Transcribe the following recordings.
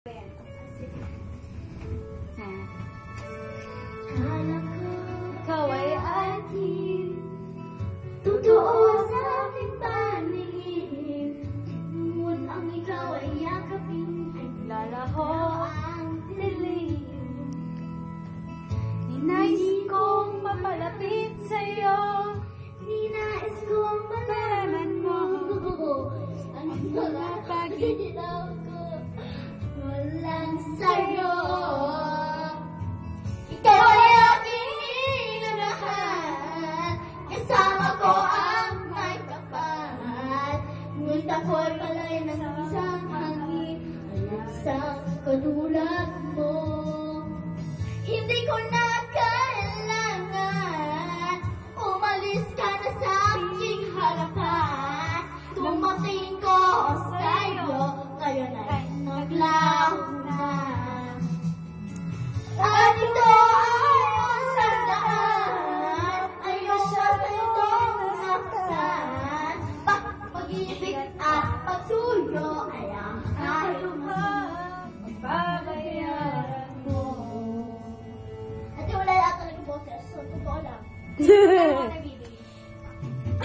Kala ko ikaw ay atin, totoo sa aking paningin. Ngunit ang ikaw ay yakapin, ay lalaho ang dilim. Ninais kong mapalapit sa'yo, ninais kong malaman mo ang mga pag-ilaw ko walang sa'yo. Ikaw ay aking inanahan, kasama ko ang may kapal. Ngunit ako'y pala'y nasa isang hangin, ay isang katulad mo. Hindi ko na kailangan, umalis ka na sa aking harapan. Tumating ko sa'yo, ngayon ay naglaho na. At ito ay ang sandaan, ayaw siya sa itong nasaktan. Pag-ibig at pagsuyo ay ang kahuluhan, pagbabayaran mo. At wala lang talaga boses, so totoo lang.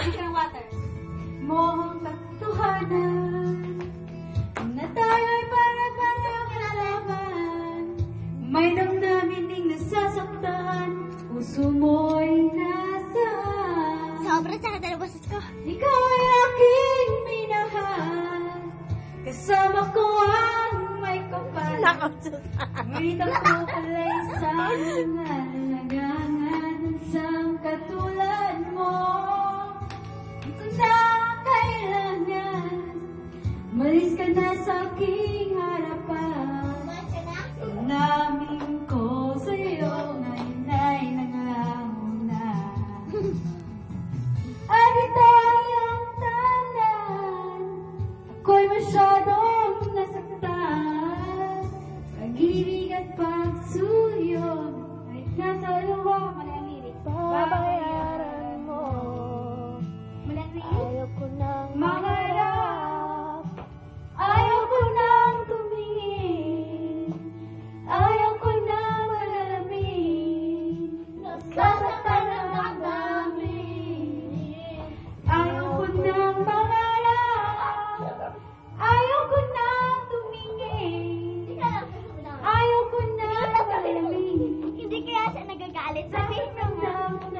Water, water. Mohong katotohanan na tayo'y parang kalaban. May damdamin ding nasasaktan, puso mo'y nasaan. Sobra sa kata ng boses ko. Ikaw ay aking minahal, kasama ko ang may kapal. Ngunit ako pala'y isang nalagangan sa katulad mo. Di ko na kailangan, malis ka na sa aking harapan. Namin ko sa'yo, ngayon ay nangaho na. At ito ay ang tanan, ako'y masyadong nasaktan. Pag-ibig at pagsuyo ay nasa luwa. Malang lirik. Babayaran mo. Malang lirik. Ayaw ko nang mangarap, ayaw ko nang tumingin, ayaw ko nang malalamin, nasasaktan ang damdamin. Ayaw ko nang mangarap, ayaw ko nang tumingin, ayaw ko nang malalamin. Hindi kaya siya nagagalit sa damdamin.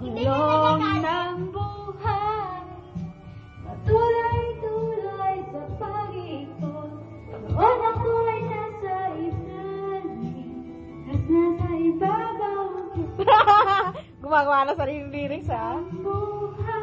Kulong ng buhay, patuloy-tuloy sa pag-ikot. Noon ako ay nasa ilalim, tas nasa ibabaw. Gumagawa na sarili lyrics, ha? Ang buhay